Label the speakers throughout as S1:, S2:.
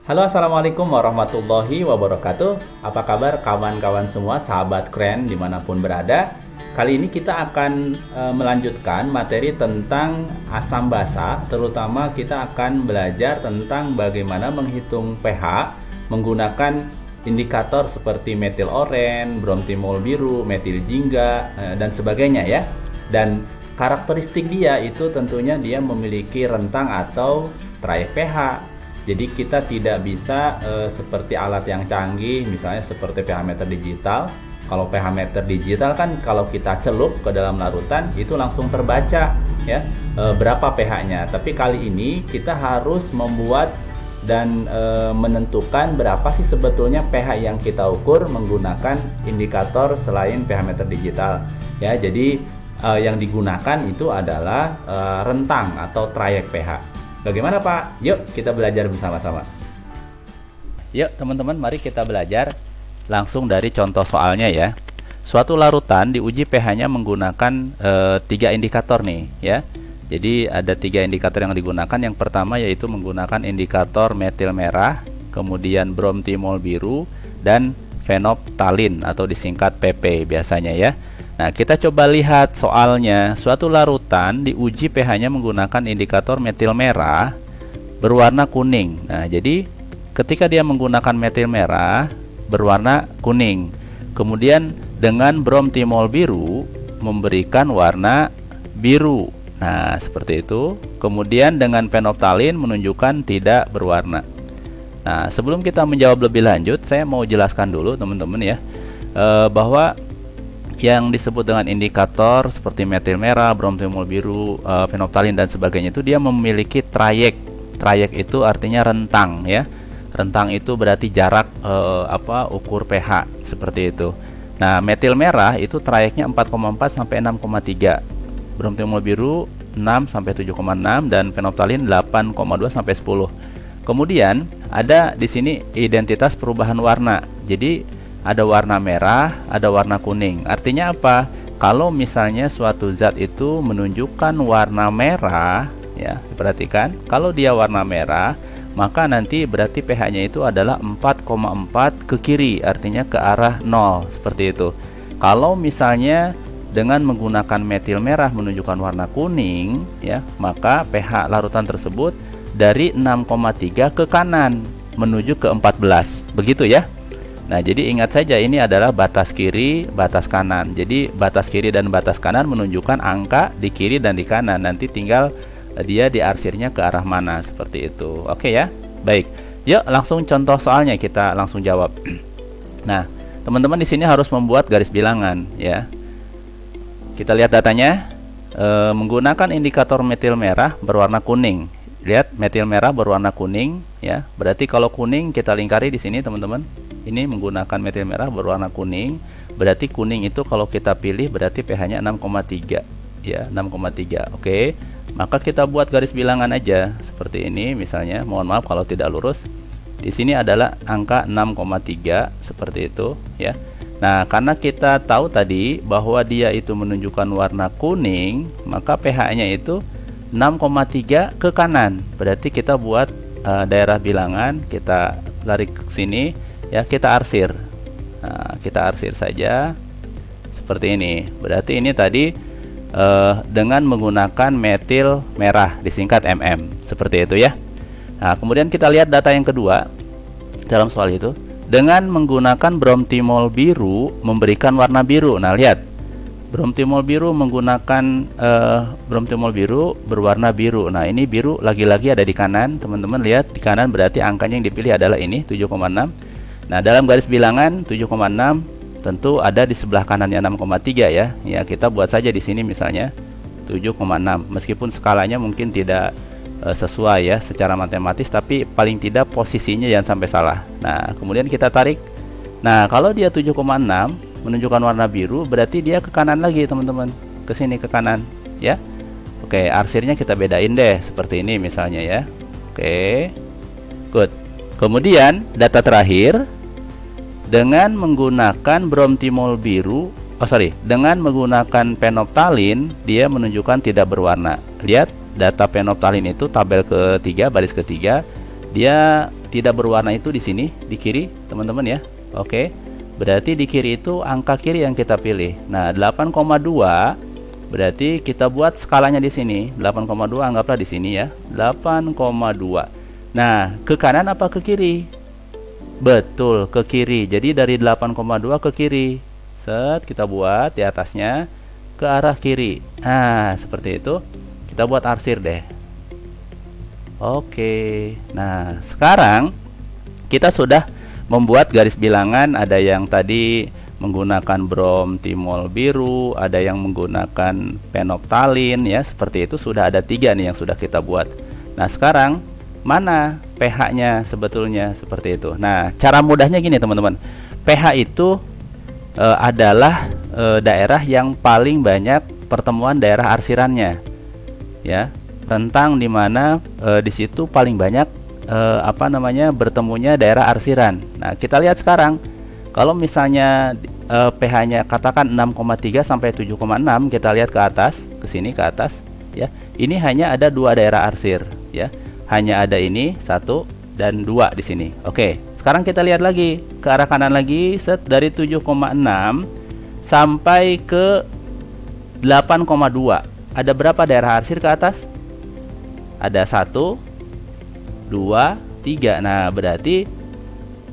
S1: Halo, assalamualaikum warahmatullahi wabarakatuh. Apa kabar kawan-kawan semua, sahabat keren dimanapun berada. Kali ini kita akan melanjutkan materi tentang asam basa. Terutama kita akan belajar tentang bagaimana menghitung pH menggunakan indikator seperti metil oren, bromtimol biru, metil jingga, dan sebagainya ya. Dan karakteristik dia itu tentunya dia memiliki rentang atau trayek pH. Jadi kita tidak bisa seperti alat yang canggih, misalnya seperti pH meter digital. Kalau pH meter digital kan kalau kita celup ke dalam larutan itu langsung terbaca ya berapa pH-nya. Tapi kali ini kita harus membuat dan menentukan berapa sih sebetulnya pH yang kita ukur menggunakan indikator selain pH meter digital ya. Jadi yang digunakan itu adalah rentang atau trayek pH. Bagaimana Pak? Yuk kita belajar bersama-sama. Yuk teman-teman, mari kita belajar langsung dari contoh soalnya ya. Suatu larutan diuji pH-nya menggunakan 3 indikator nih ya. Jadi ada 3 indikator yang digunakan. Yang pertama yaitu menggunakan indikator metil merah, kemudian bromtimol biru, dan fenolphthalein atau disingkat PP biasanya ya. Nah, kita coba lihat soalnya. Suatu larutan diuji pH-nya menggunakan indikator metil merah berwarna kuning. Nah, jadi ketika dia menggunakan metil merah berwarna kuning, kemudian dengan bromtimol biru memberikan warna biru. Nah, seperti itu. Kemudian dengan fenolphthalein menunjukkan tidak berwarna. Nah, sebelum kita menjawab lebih lanjut, saya mau jelaskan dulu teman-teman ya, bahwa yang disebut dengan indikator seperti metil merah, bromtimol biru, fenolphthalein dan sebagainya itu dia memiliki trayek. Trayek itu artinya rentang ya. Rentang itu berarti jarak ukur pH seperti itu. Nah, metil merah itu trayeknya 4,4 sampai 6,3. Bromtimol biru 6 sampai 7,6 dan fenolphthalein 8,2 sampai 10. Kemudian ada di sini identitas perubahan warna. Jadi ada warna merah, ada warna kuning. Artinya apa? Kalau misalnya suatu zat itu menunjukkan warna merah, ya, perhatikan, kalau dia warna merah, maka nanti berarti pH-nya itu adalah 4,4 ke kiri, artinya ke arah 0, seperti itu. Kalau misalnya dengan menggunakan metil merah menunjukkan warna kuning, ya, maka pH larutan tersebut dari 6,3 ke kanan menuju ke 14. Begitu ya. Nah, jadi ingat saja ini adalah batas kiri, batas kanan. Jadi batas kiri dan batas kanan menunjukkan angka di kiri dan di kanan. Nanti tinggal dia diarsirnya ke arah mana, seperti itu. Oke ya. Baik. Yuk langsung contoh soalnya kita langsung jawab. Nah, teman-teman di sini harus membuat garis bilangan ya. Kita lihat datanya. Menggunakan indikator metil merah berwarna kuning. Lihat, metil merah berwarna kuning ya. Berarti kalau kuning kita lingkari di sini teman-teman. Ini menggunakan metil merah berwarna kuning. Berarti kuning itu kalau kita pilih berarti pH-nya 6,3 ya, 6,3. Oke. Maka kita buat garis bilangan aja seperti ini misalnya. Mohon maaf kalau tidak lurus. Di sini adalah angka 6,3 seperti itu ya. Nah, karena kita tahu tadi bahwa dia itu menunjukkan warna kuning, maka pH-nya itu 6,3 ke kanan. Berarti kita buat daerah bilangan, kita lari ke sini ya, kita arsir. Nah, kita arsir saja seperti ini. Berarti ini tadi dengan menggunakan metil merah disingkat MM, seperti itu ya. Nah, kemudian kita lihat data yang kedua dalam soal itu. Dengan menggunakan bromtimol biru memberikan warna biru. Nah, lihat. Bromtimol biru menggunakan bromtimol biru berwarna biru. Nah, ini biru lagi-lagi ada di kanan. Teman-teman lihat di kanan berarti angkanya yang dipilih adalah ini 7,6. Nah, dalam garis bilangan 7,6 tentu ada di sebelah kanannya 6,3 ya. Ya, kita buat saja di sini misalnya 7,6. Meskipun skalanya mungkin tidak sesuai ya secara matematis, tapi paling tidak posisinya jangan sampai salah. Nah, kemudian kita tarik. Nah, kalau dia 7,6 menunjukkan warna biru, berarti dia ke kanan lagi teman-teman, ke sini ke kanan ya. Oke, arsirnya kita bedain deh seperti ini misalnya ya. Oke, good. Kemudian data terakhir, dengan menggunakan bromtimol biru, dengan menggunakan fenolphthalein dia menunjukkan tidak berwarna. Lihat data fenolphthalein itu tabel ketiga, baris ketiga, dia tidak berwarna itu di sini, di kiri teman-teman ya. Oke, berarti di kiri itu angka kiri yang kita pilih. Nah, 8,2 berarti kita buat skalanya di sini. 8,2 anggaplah di sini ya. 8,2. Nah, ke kanan apa ke kiri? Betul, ke kiri. Jadi dari 8,2 ke kiri. Set, kita buat di atasnya ke arah kiri. Nah, seperti itu. Kita buat arsir deh. Oke. Nah, sekarang kita sudah membuat garis bilangan. Ada yang tadi menggunakan brom timol biru, ada yang menggunakan penoptalin ya, seperti itu. Sudah ada 3 nih yang sudah kita buat. Nah, sekarang mana pH-nya sebetulnya seperti itu. Nah, cara mudahnya gini teman-teman. pH itu adalah daerah yang paling banyak pertemuan daerah arsirannya ya, rentang dimana di situ paling banyak bertemunya daerah arsiran. Nah, kita lihat sekarang kalau misalnya pH-nya katakan 6,3 sampai 7,6, kita lihat ke atas, ke sini ke atas ya. Ini hanya ada 2 daerah arsir ya. Hanya ada ini 1 dan 2 di sini. Oke, sekarang kita lihat lagi ke arah kanan lagi, set, dari 7,6 sampai ke 8,2. Ada berapa daerah arsir ke atas? Ada 1, 2, 3. Nah, berarti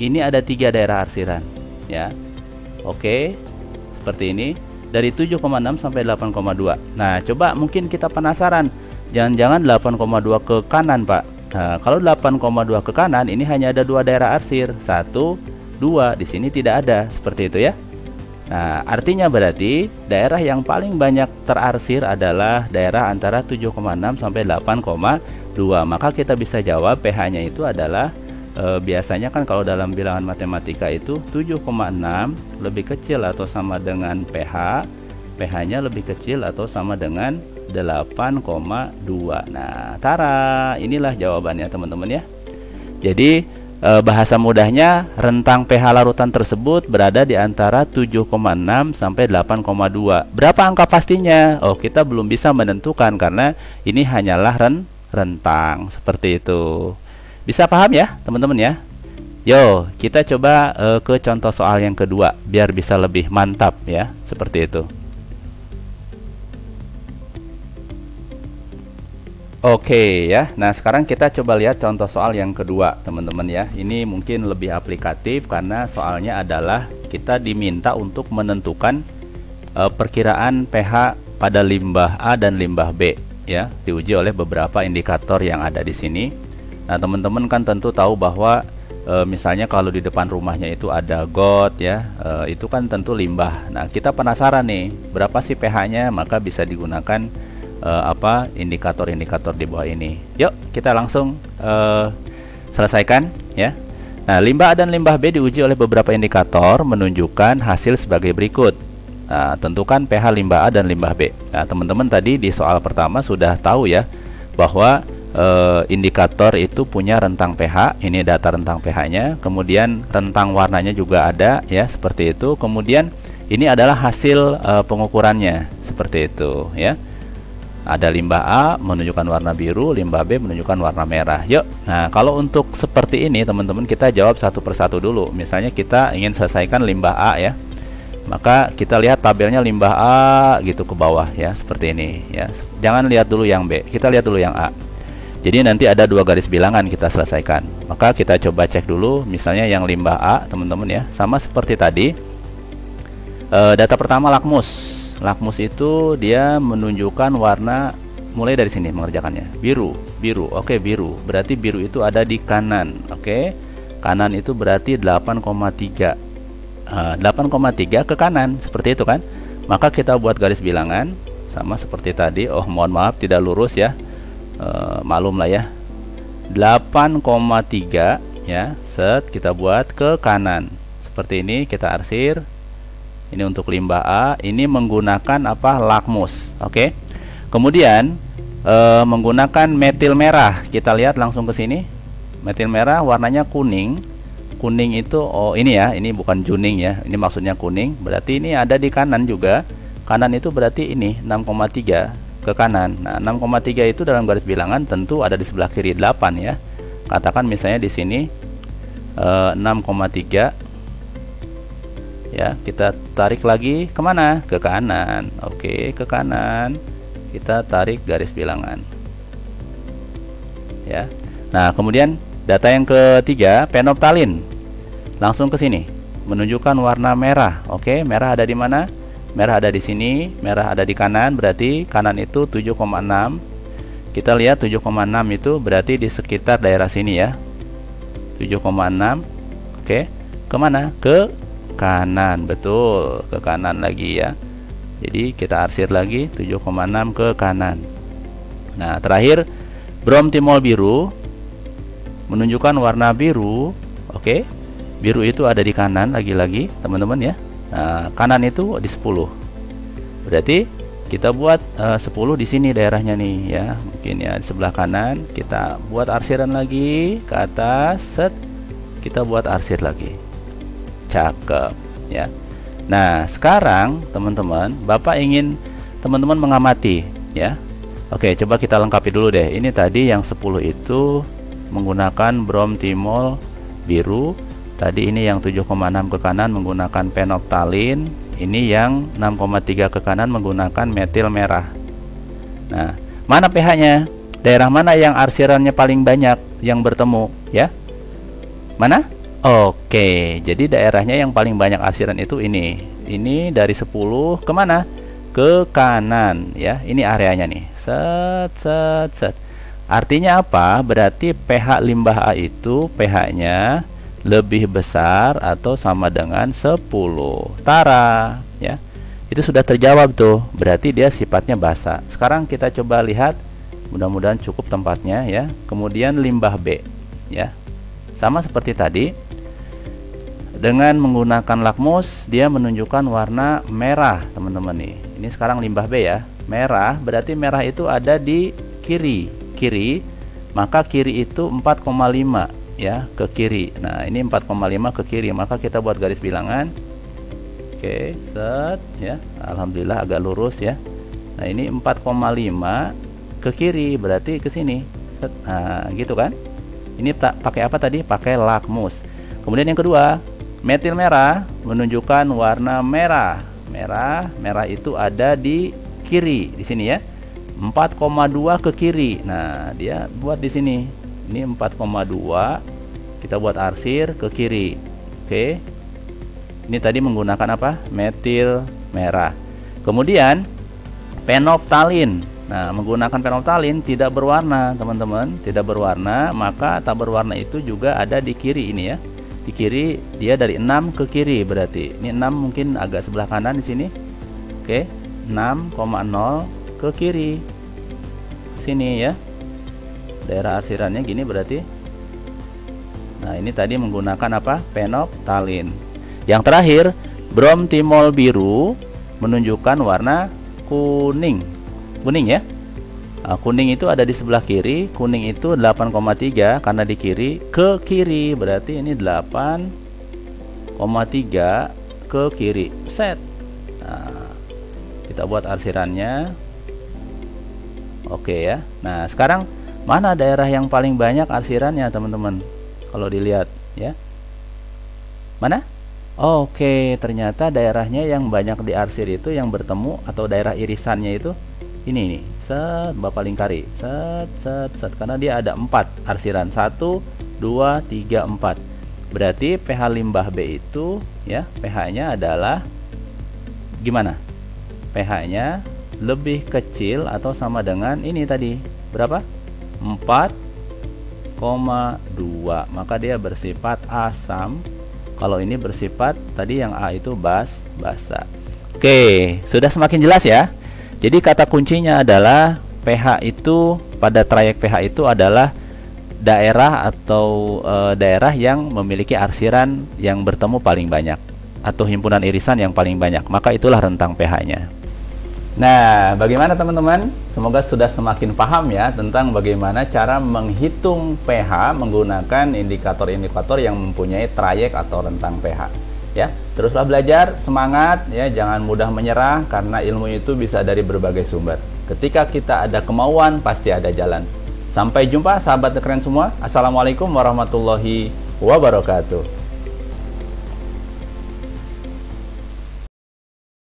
S1: ini ada 3 daerah arsiran ya. Oke, seperti ini dari 7,6 sampai 8,2. Nah, coba mungkin kita penasaran, jangan-jangan 8,2 ke kanan, Pak. Nah, kalau 8,2 ke kanan, ini hanya ada 2 daerah arsir, 1, 2. Di sini tidak ada, seperti itu ya. Nah, artinya berarti daerah yang paling banyak terarsir adalah daerah antara 7,6 sampai 8,2. Maka kita bisa jawab pH-nya itu adalah biasanya kan kalau dalam bilangan matematika itu 7,6 lebih kecil atau sama dengan pH, pH-nya lebih kecil atau sama dengan 8,2. Nah, tara, inilah jawabannya teman-teman ya. Jadi bahasa mudahnya, rentang pH larutan tersebut berada di antara 7,6 sampai 8,2. Berapa angka pastinya? Oh, kita belum bisa menentukan karena ini hanyalah rentang seperti itu. Bisa paham ya, teman-teman ya? Yo, kita coba ke contoh soal yang kedua biar bisa lebih mantap ya, seperti itu. Oke ya, nah sekarang kita coba lihat contoh soal yang kedua teman-teman ya. Ini mungkin lebih aplikatif karena soalnya adalah kita diminta untuk menentukan perkiraan pH pada limbah A dan limbah B ya, diuji oleh beberapa indikator yang ada di sini. Nah, teman-teman kan tentu tahu bahwa misalnya kalau di depan rumahnya itu ada got ya, itu kan tentu limbah. Nah, kita penasaran nih, berapa sih pH-nya, maka bisa digunakan indikator-indikator di bawah ini. Yuk kita langsung selesaikan ya. Nah, limbah A dan limbah B diuji oleh beberapa indikator menunjukkan hasil sebagai berikut. Nah, tentukan pH limbah A dan limbah B. Nah, teman-teman tadi di soal pertama sudah tahu ya bahwa indikator itu punya rentang pH. Ini data rentang pH-nya. Kemudian rentang warnanya juga ada ya, seperti itu. Kemudian ini adalah hasil pengukurannya seperti itu ya. Ada limbah A menunjukkan warna biru, limbah B menunjukkan warna merah. Yuk, nah kalau untuk seperti ini teman-teman kita jawab satu persatu dulu. Misalnya kita ingin selesaikan limbah A ya, maka kita lihat tabelnya limbah A gitu ke bawah ya, seperti ini ya. Jangan lihat dulu yang B, kita lihat dulu yang A. Jadi nanti ada 2 garis bilangan kita selesaikan. Maka kita coba cek dulu, misalnya yang limbah A teman-teman ya, sama seperti tadi. Data pertama lakmus. Lakmus itu dia menunjukkan warna, mulai dari sini mengerjakannya, biru. Oke, biru berarti biru itu ada di kanan. Oke, kanan itu berarti 8,3. 8,3 ke kanan, seperti itu kan. Maka kita buat garis bilangan sama seperti tadi. Oh, mohon maaf tidak lurus ya, maklum lah ya. 8,3 ya, set, kita buat ke kanan seperti ini, kita arsir. Ini untuk limbah A, ini menggunakan apa? Lakmus. Oke. Kemudian menggunakan metil merah. Kita lihat langsung ke sini. Metil merah warnanya kuning. Kuning itu ini ya, ini bukan juning ya. Ini maksudnya kuning. Berarti ini ada di kanan juga. Kanan itu berarti ini 6,3 ke kanan. Nah, 6,3 itu dalam garis bilangan tentu ada di sebelah kiri 8 ya. Katakan misalnya di sini 6,3 ya, kita tarik lagi kemana? Ke kanan. Oke, ke kanan kita tarik garis bilangan ya. Nah, kemudian data yang ketiga, penoptalin langsung ke sini menunjukkan warna merah. Oke, merah ada di mana? Merah ada di sini, merah ada di kanan, berarti kanan itu 7,6. Kita lihat 7,6 itu berarti di sekitar daerah sini ya, 7,6. Oke, kemana? Ke kanan, betul, ke kanan lagi ya. Jadi kita arsir lagi 7,6 ke kanan. Nah, terakhir bromtimol biru menunjukkan warna biru. Oke, biru itu ada di kanan lagi-lagi teman-teman ya. Nah, kanan itu di 10. Berarti kita buat 10 di sini daerahnya nih ya. Mungkin ya di sebelah kanan kita buat arsiran lagi ke atas, set. Kita buat arsir lagi. Cakep ya. Nah, sekarang teman-teman, Bapak ingin teman-teman mengamati ya. Oke, coba kita lengkapi dulu deh. Ini tadi yang 10 itu menggunakan bromtimol biru. Tadi ini yang 7,6 ke kanan menggunakan penoptalin. Ini yang 6,3 ke kanan menggunakan metil merah. Nah, mana pH-nya? Daerah mana yang arsirannya paling banyak yang bertemu ya? Mana? Oke, jadi daerahnya yang paling banyak arsiran itu ini. Ini dari 10 kemana? Ke kanan ya. Ini areanya nih. Set, set, set. Artinya apa? Berarti pH limbah A itu pH-nya lebih besar atau sama dengan 10. Tara ya. Itu sudah terjawab tuh. Berarti dia sifatnya basa. Sekarang kita coba lihat. Mudah-mudahan cukup tempatnya ya. Kemudian limbah B ya. Sama seperti tadi. Dengan menggunakan lakmus dia menunjukkan warna merah teman-teman nih. Ini sekarang limbah B ya, merah, berarti merah itu ada di kiri, maka kiri itu 4,5 ya, ke kiri. Nah, ini 4,5 ke kiri, maka kita buat garis bilangan. Oke, set ya, alhamdulillah agak lurus ya. Nah, ini 4,5 ke kiri, berarti ke sini set. Nah, gitu kan. Ini pakai apa tadi? Pakai lakmus. Kemudian yang kedua, metil merah menunjukkan warna merah. Merah itu ada di kiri di sini ya. 4,2 ke kiri. Nah, dia buat di sini. Ini 4,2. Kita buat arsir ke kiri. Oke. Ini tadi menggunakan apa? Metil merah. Kemudian penoptalin. Nah, menggunakan penoptalin tidak berwarna, teman-teman. Tidak berwarna, maka tak berwarna itu juga ada di kiri ini ya. Di kiri dia dari 6 ke kiri, berarti ini 6 mungkin agak sebelah kanan di sini. Oke, 6,0 ke kiri. Sini ya. Daerah arsirannya gini berarti. Nah, ini tadi menggunakan apa? Penoptalin. Yang terakhir, bromtimol biru menunjukkan warna kuning. Kuning ya. Nah, kuning itu ada di sebelah kiri. Kuning itu 8,3 karena di kiri ke kiri, berarti ini 8,3 ke kiri. Set. Nah, kita buat arsirannya. Oke ya. Nah, sekarang mana daerah yang paling banyak arsirannya, teman-teman? Kalau dilihat ya. Mana? Oke, ternyata daerahnya yang banyak diarsir itu yang bertemu atau daerah irisannya itu ini nih. Set, Bapak lingkari. Set, set, set. Karena dia ada 4 arsiran. 1, 2, 3, 4. Berarti pH limbah B itu ya, pH-nya adalah gimana? pH-nya lebih kecil atau sama dengan ini tadi. Berapa? 4,2. Maka dia bersifat asam. Kalau ini bersifat tadi yang A itu basa. Oke, sudah semakin jelas ya. Jadi kata kuncinya adalah pH itu, pada trayek pH itu adalah daerah atau daerah yang memiliki arsiran yang bertemu paling banyak atau himpunan irisan yang paling banyak. Maka itulah rentang pH-nya. Nah, bagaimana teman-teman? Semoga sudah semakin paham ya tentang bagaimana cara menghitung pH menggunakan indikator-indikator yang mempunyai trayek atau rentang pH. Ya, teruslah belajar, semangat ya, jangan mudah menyerah karena ilmu itu bisa dari berbagai sumber. Ketika kita ada kemauan, pasti ada jalan. Sampai jumpa sahabat The Keren semua. Assalamualaikum warahmatullahi wabarakatuh.